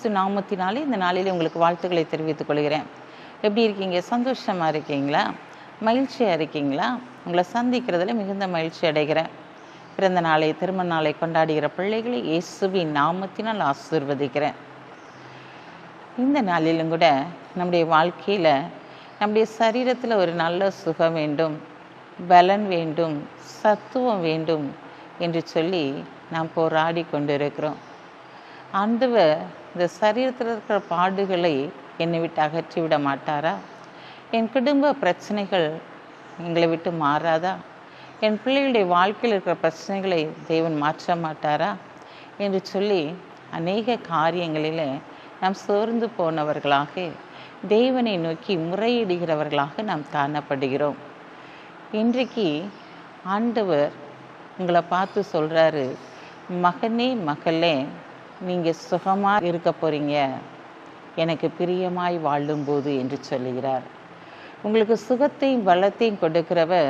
கிறிஸ்து நாமத்தினாலே இந்த நாளில் உங்களுக்கு வாழ்த்துக்களை தெரிவித்துக் கொள்கிறேன். எப்படி இருக்கீங்க? சந்தோஷமாக இருக்கீங்களா? மகிழ்ச்சியாக இருக்கீங்களா? உங்களை சந்திக்கிறதுல மிகுந்த மகிழ்ச்சி அடைகிறேன். பிறந்த நாளை, திருமண நாளை கொண்டாடுகிற பிள்ளைகளை இயேசுவின் நாமத்தினால் ஆசீர்வதிக்கிறேன். இந்த நாளிலும் கூட நம்முடைய வாழ்க்கையில் நம்முடைய சரீரத்தில் ஒரு நல்ல சுகம் வேண்டும், பலன் வேண்டும், சத்துவம் வேண்டும் என்று சொல்லி நாம் போராடி கொண்டிருக்கிறோம். ஆண்டவர் இந்த சரீரத்தில் இருக்கிற பாடுகளை என்னை விட்டு அகற்றிவிட மாட்டாரா? என் குடும்ப பிரச்சனைகள் எங்களை விட்டு மாறாதா? என் பிள்ளைகளுடைய வாழ்க்கையில் இருக்கிற பிரச்சனைகளை தேவன் மாற்ற மாட்டாரா என்று சொல்லி அநேக காரியங்களில் நாம் சோர்ந்து போனவர்களாக தேவனை நோக்கி முறையிடுகிறவர்களாக நாம் காணப்படுகிறோம். இன்றைக்கு ஆண்டவர் உங்களை பார்த்து சொல்கிறாரு, மகனே மகளே, நீங்கள் சுகமாக இருக்க போகிறீங்க எனக்கு பிரியமாய் வாழும்போது என்று சொல்லுகிறார். உங்களுக்கு சுகத்தையும் பலத்தையும் கொடுக்கிறவர்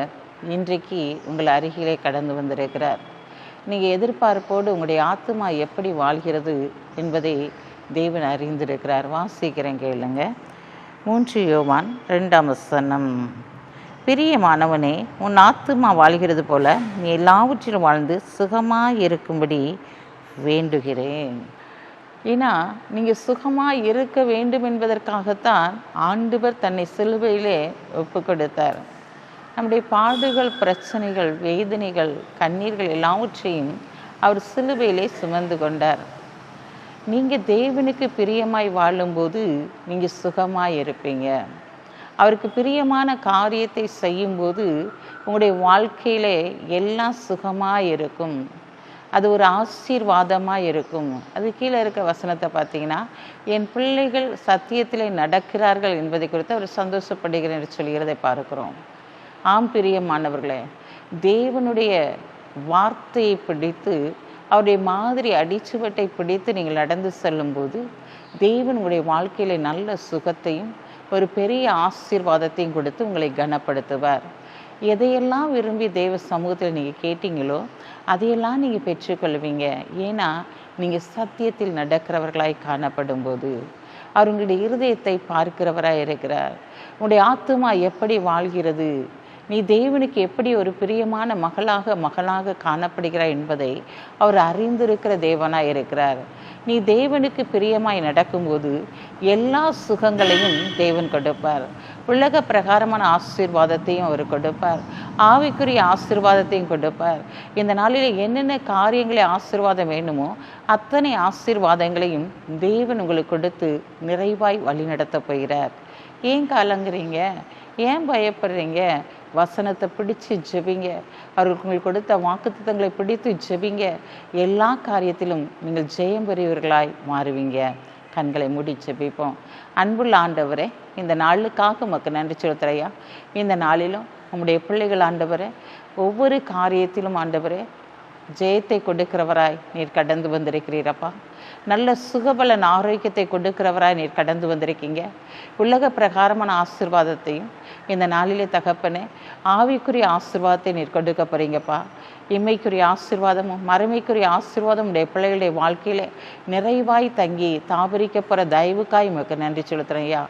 இன்றைக்கு உங்கள் அருகிலே கடந்து வந்திருக்கிறார். நீங்கள் எதிர்பார்ப்போடு உங்களுடைய ஆத்துமா எப்படி வாழ்கிறது என்பதை தேவன் அறிந்திருக்கிறார். வாசிக்கிறேன், கேளுங்க. 3 யோவான் 2 பிரியமானவனே, உன் ஆத்துமா வாழ்கிறது போல நீ எல்லாவற்றிலும் வாழ்ந்து சுகமாக இருக்கும்படி வேண்டுகிறேன். ஏன்னா நீங்கள் சுகமாக இருக்க வேண்டும் என்பதற்காகத்தான் ஆண்டவர் தன்னை சிலுவையிலே ஒப்பு கொடுத்தார். நம்முடைய பாடுகள், பிரச்சனைகள், வேதனைகள், கண்ணீர்கள் எல்லாவற்றையும் அவர் சிலுவையிலே சுமந்து கொண்டார். நீங்கள் தேவனுக்கு பிரியமாய் வாழும்போது நீங்கள் சுகமாக இருப்பீங்க. அவருக்கு பிரியமான காரியத்தை செய்யும்போது உங்களுடைய வாழ்க்கையிலே எல்லாம் சுகமாக இருக்கும். அது ஒரு ஆசீர்வாதமாக இருக்கும். அது கீழே இருக்க வசனத்தை பார்த்தீங்கன்னா, என் பிள்ளைகள் சத்தியத்திலே நடக்கிறார்கள் என்பதை குறித்து அவர் சந்தோஷப்படுகிறேன் என்று சொல்கிறதை பார்க்கிறோம். ஆம் பிரியமானவர்களே, தேவனுடைய வார்த்தையை பிடித்து அவருடைய மாதிரி அடிச்சுவட்டை பிடித்து நீங்கள் நடந்து செல்லும்போது தேவன் உங்களுடைய வாழ்க்கையில் நல்ல சுகத்தையும் ஒரு பெரிய ஆசீர்வாதத்தையும் கொடுத்து உங்களை கனப்படுத்துவார். எதையெல்லாம் விரும்பி தேவ சமூகத்தில் நீங்கள் கேட்டீங்களோ அதையெல்லாம் நீங்கள் பெற்றுக்கொள்வீங்க. ஏன்னா நீங்கள் சத்தியத்தில் நடக்கிறவர்களாய் காணப்படும் போது அவர் உங்களுடைய இருதயத்தை பார்க்கிறவராய் இருக்கிறார். உங்களுடைய ஆத்துமா எப்படி வாழ்கிறது, நீ தேவனுக்கு எப்படி ஒரு பிரியமான மகளாக காணப்படுகிறாய் என்பதை அவர் அறிந்திருக்கிற தேவனாய் இருக்கிறார். நீ தேவனுக்கு பிரியமாய் நடக்கும்போது எல்லா சுகங்களையும் தேவன் கொடுப்பார். உலக பிரகாரமான ஆசீர்வாதத்தையும் அவர் கொடுப்பார், ஆவிக்குரிய ஆசீர்வாதத்தையும் கொடுப்பார். இந்த நாளில் என்னென்ன காரியங்களை ஆசீர்வாதம் வேணுமோ அத்தனை ஆசீர்வாதங்களையும் தேவன் உங்களுக்கு கொடுத்து நிறைவாய் வழி நடத்த போகிறார். ஏன் கலங்குறீங்க? ஏன் பயப்படுறீங்க? வசனத்தை பிடிச்சு ஜெபிங்க. அவர்களுக்கு உங்களுக்கு கொடுத்த வாக்குத்தத்தங்களை பிடித்து ஜெபிங்க. எல்லா காரியத்திலும் நீங்கள் ஜெயம் பெரியவர்களாய் மாறுவீங்க. கண்களை மூடி ஜெபிப்போம். அன்புள்ள ஆண்டவரே, இந்த நாளுக்காக உமக்கு நன்றி செலுத்துறையா. இந்த நாளிலும் உம்முடைய பிள்ளைகள் ஆண்டவரே, ஒவ்வொரு காரியத்திலும் ஆண்டவரே ஜெயத்தை கொடுக்கிறவராய் நீர் கடந்து வந்திருக்கிறீரப்பா. நல்ல சுகபலன் ஆரோக்கியத்தை கொடுக்கிறவராய் நீர் கடந்து வந்திருக்கீங்க. உலக பிரகாரமான ஆசீர்வாதத்தையும் இந்த நாளிலே தகப்பனே ஆவிக்குரிய ஆசீர்வாதத்தை நீர் கொடுக்க போறீங்கப்பா. இம்மைக்குரிய ஆசீர்வாதமும் மறுமைக்குரிய ஆசீர்வாதம் உடைய பிள்ளைகளுடைய வாழ்க்கையிலே நிறைவாய் தங்கி தாபரிக்க போகிற தயவுக்காய் உமக்கு நன்றி செலுத்துறையா.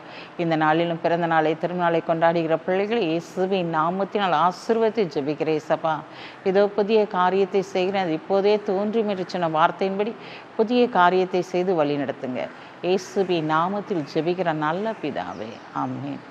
இந்த நாளிலும் பிறந்த நாளை, திருநாளை கொண்டாடுகிற பிள்ளைகளை இயேசுவின் நாமத்தினால் ஆசீர்வதித்து ஜெபிக்கிறேன் சப்பா. இதோ புதிய காரியத்தை செய்கிறேன், இப்போதே தோன்றும் என்று சொன்ன வார்த்தையின்படி புதிய காரியத்தை செய்து வழி நடத்துங்க. இயேசுவின் நாமத்தில் ஜெபிக்கிற நல்ல பிதாவே, ஆமென்.